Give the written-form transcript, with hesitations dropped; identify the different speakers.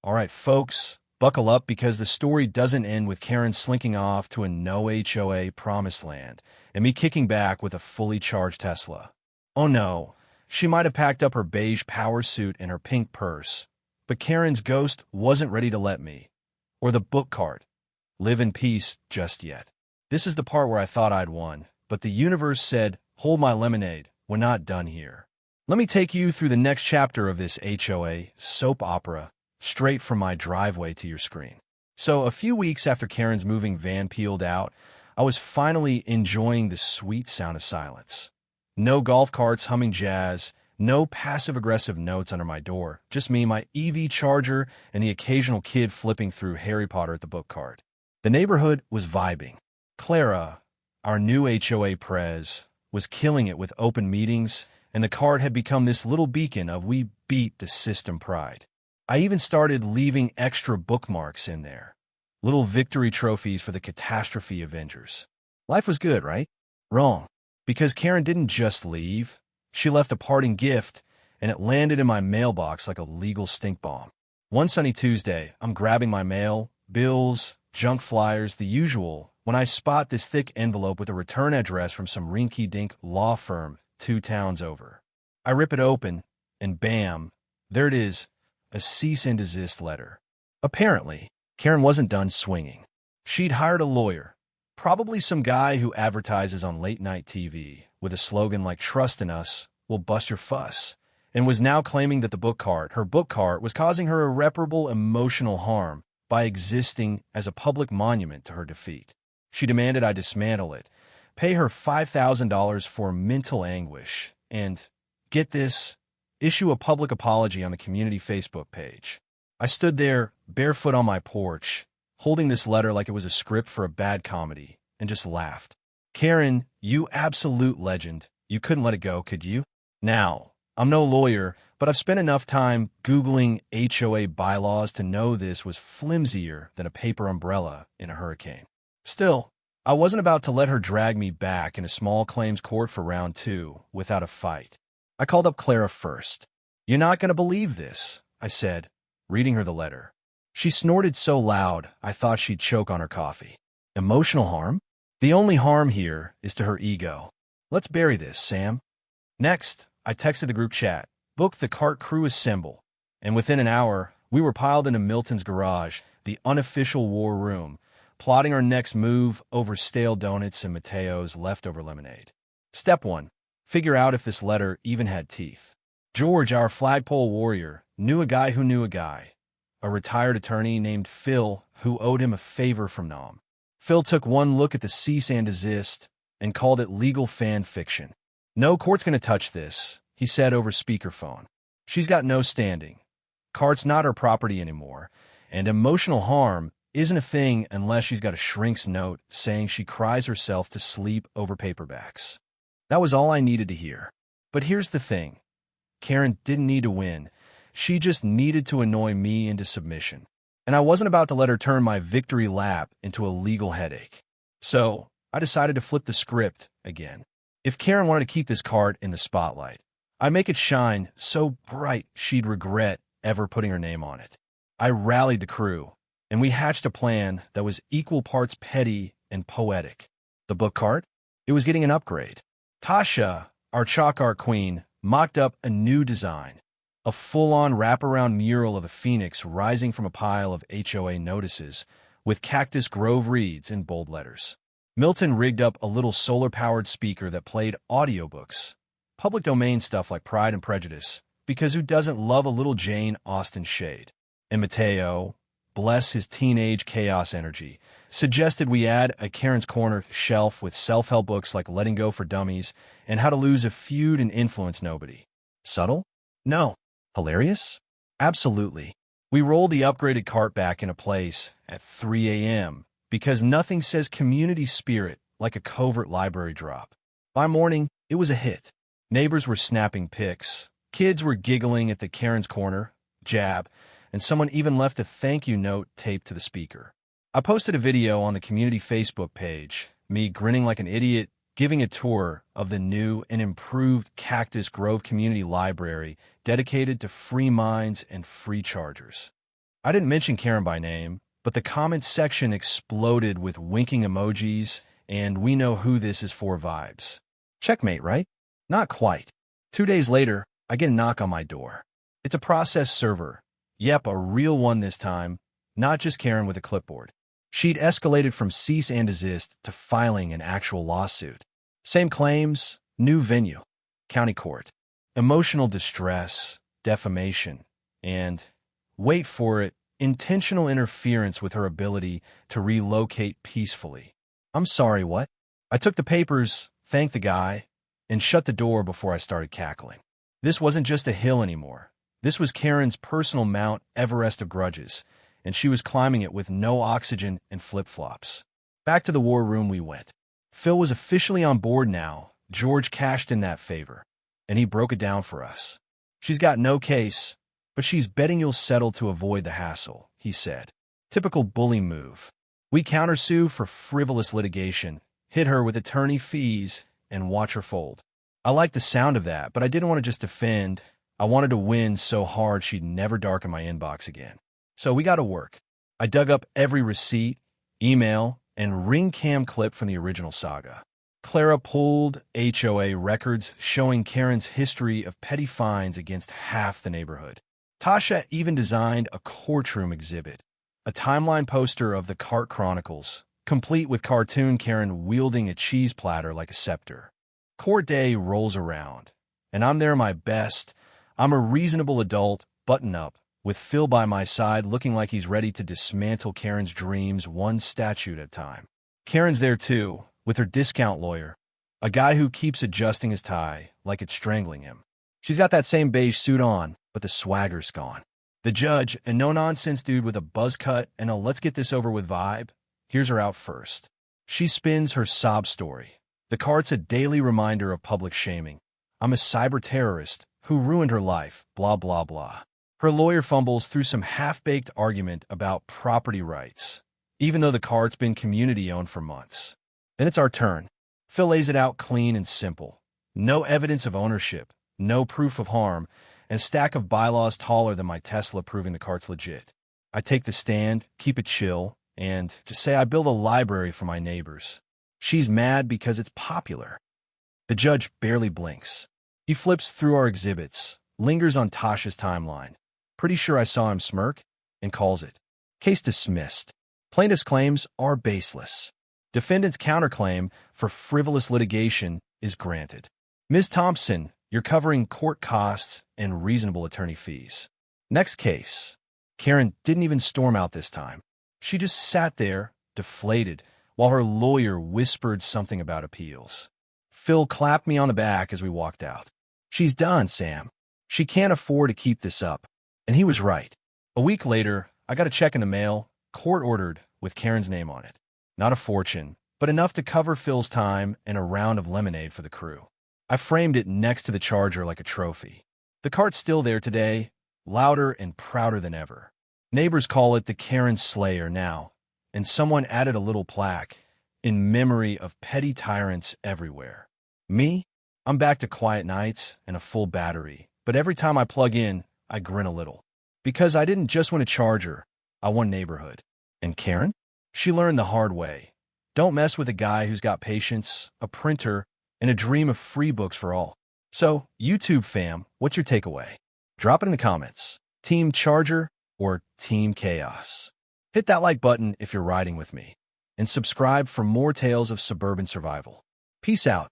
Speaker 1: All right, folks, buckle up because the story doesn't end with Karen slinking off to a no HOA promised land and me kicking back with a fully charged Tesla. Oh no, she might have packed up her beige power suit and her pink purse, but Karen's ghost wasn't ready to let me, or the book cart, live in peace just yet. This is the part where I thought I'd won, but the universe said, hold my lemonade, we're not done here. Let me take you through the next chapter of this HOA soap opera, straight from my driveway to your screen. So a few weeks after Karen's moving van peeled out, I was finally enjoying the sweet sound of silence. No golf carts humming jazz, no passive-aggressive notes under my door, just me, my EV charger, and the occasional kid flipping through Harry Potter at the book cart. The neighborhood was vibing. Clara, our new HOA prez, was killing it with open meetings, and the cart had become this little beacon of we beat the system pride. I even started leaving extra bookmarks in there. Little victory trophies for the catastrophe Avengers. Life was good, right? Wrong. Because Karen didn't just leave. She left a parting gift, and it landed in my mailbox like a legal stink bomb. One sunny Tuesday, I'm grabbing my mail, bills, junk flyers, the usual, when I spot this thick envelope with a return address from some rinky-dink law firm 2 towns over. I rip it open, and bam, there it is. A cease and desist letter. Apparently, Karen wasn't done swinging. She'd hired a lawyer, probably some guy who advertises on late-night TV with a slogan like "Trust in us, we'll bust your fuss," and was now claiming that her book cart, was causing her irreparable emotional harm by existing as a public monument to her defeat. She demanded I dismantle it, pay her $5,000 for mental anguish, and, get this, issue a public apology on the community Facebook page. I stood there, barefoot on my porch, holding this letter like it was a script for a bad comedy, and just laughed. Karen, you absolute legend. You couldn't let it go, could you? Now, I'm no lawyer, but I've spent enough time Googling HOA bylaws to know this was flimsier than a paper umbrella in a hurricane. Still, I wasn't about to let her drag me back in a small claims court for round 2 without a fight. I called up Clara first. You're not going to believe this, I said, reading her the letter. She snorted so loud, I thought she'd choke on her coffee. Emotional harm? The only harm here is to her ego. Let's bury this, Sam. Next, I texted the group chat, booked the cart crew assemble, and within an hour, we were piled into Milton's garage, the unofficial war room, plotting our next move over stale donuts and Mateo's leftover lemonade. Step 1. Figure out if this letter even had teeth. George, our flagpole warrior, knew a guy who knew a guy, a retired attorney named Phil who owed him a favor from Nam. Phil took one look at the cease and desist and called it legal fan fiction. No court's going to touch this, he said over speakerphone. She's got no standing. Cart's not her property anymore, and emotional harm isn't a thing unless she's got a shrink's note saying she cries herself to sleep over paperbacks. That was all I needed to hear. But here's the thing. Karen didn't need to win. She just needed to annoy me into submission. And I wasn't about to let her turn my victory lap into a legal headache. So I decided to flip the script again. If Karen wanted to keep this cart in the spotlight, I'd make it shine so bright she'd regret ever putting her name on it. I rallied the crew, and we hatched a plan that was equal parts petty and poetic. The book cart? It was getting an upgrade. Tasha, our chalk art queen, mocked up a new design, a full-on wraparound mural of a phoenix rising from a pile of HOA notices with Cactus Grove reads in bold letters. Milton rigged up a little solar-powered speaker that played audiobooks, public domain stuff like Pride and Prejudice, because who doesn't love a little Jane Austen shade? And Mateo, bless his teenage chaos energy, suggested we add a Karen's Corner shelf with self-help books like Letting Go for Dummies and How to Lose a Feud and Influence Nobody. Subtle? No. Hilarious? Absolutely. We rolled the upgraded cart back into place at 3 a.m. because nothing says community spirit like a covert library drop. By morning, it was a hit. Neighbors were snapping pics. Kids were giggling at the Karen's Corner, jab, and someone even left a thank you note taped to the speaker. I posted a video on the community Facebook page, me grinning like an idiot, giving a tour of the new and improved Cactus Grove Community Library dedicated to free minds and free chargers. I didn't mention Karen by name, but the comments section exploded with winking emojis and "we know who this is for" vibes. Checkmate, right? Not quite. 2 days later, I get a knock on my door. It's a process server. Yep, a real one this time, not just Karen with a clipboard. She'd escalated from cease and desist to filing an actual lawsuit. Same claims, new venue, county court. Emotional distress, defamation, and, wait for it, intentional interference with her ability to relocate peacefully. I'm sorry, what? I took the papers, thanked the guy, and shut the door before I started cackling. This wasn't just a hill anymore. This was Karen's personal Mount Everest of grudges, and she was climbing it with no oxygen and flip-flops. Back to the war room we went. Phil was officially on board now. George cashed in that favor, and he broke it down for us. She's got no case, but she's betting you'll settle to avoid the hassle, he said. Typical bully move. We countersue for frivolous litigation, hit her with attorney fees, and watch her fold. I liked the sound of that, but I didn't want to just defend. I wanted to win so hard she'd never darken my inbox again. So we got to work. I dug up every receipt, email, and ring cam clip from the original saga. Clara pulled HOA records showing Karen's history of petty fines against half the neighborhood. Tasha even designed a courtroom exhibit, a timeline poster of the Cart Chronicles, complete with cartoon Karen wielding a cheese platter like a scepter. Court day rolls around, and I'm there my best. I'm a reasonable adult, button up, with Phil by my side looking like he's ready to dismantle Karen's dreams one statute at a time. Karen's there too, with her discount lawyer, a guy who keeps adjusting his tie like it's strangling him. She's got that same beige suit on, but the swagger's gone. The judge, a no-nonsense dude with a buzz cut and a let's get this over with vibe, hears her out first. She spins her sob story. The cart's a daily reminder of public shaming. I'm a cyber terrorist who ruined her life, blah, blah, blah. Her lawyer fumbles through some half-baked argument about property rights, even though the cart's been community-owned for months. Then it's our turn. Phil lays it out clean and simple. No evidence of ownership, no proof of harm, and a stack of bylaws taller than my Tesla proving the cart's legit. I take the stand, keep it chill, and just say I build a library for my neighbors. She's mad because it's popular. The judge barely blinks. He flips through our exhibits, lingers on Tasha's timeline. Pretty sure I saw him smirk, and calls it. Case dismissed. Plaintiff's claims are baseless. Defendant's counterclaim for frivolous litigation is granted. Ms. Thompson, you're covering court costs and reasonable attorney fees. Next case. Karen didn't even storm out this time. She just sat there, deflated, while her lawyer whispered something about appeals. Phil clapped me on the back as we walked out. She's done, Sam. She can't afford to keep this up. And he was right. A week later, I got a check in the mail, court-ordered, with Karen's name on it. Not a fortune, but enough to cover Phil's time and a round of lemonade for the crew. I framed it next to the Charger like a trophy. The cart's still there today, louder and prouder than ever. Neighbors call it the Karen Slayer now, and someone added a little plaque in memory of petty tyrants everywhere. Me? I'm back to quiet nights and a full battery, but every time I plug in, I grin a little. Because I didn't just win a Charger, I won neighborhood. And Karen? She learned the hard way. Don't mess with a guy who's got patience, a printer, and a dream of free books for all. So, YouTube fam, what's your takeaway? Drop it in the comments. Team Charger or Team Chaos? Hit that like button if you're riding with me. And subscribe for more tales of suburban survival. Peace out.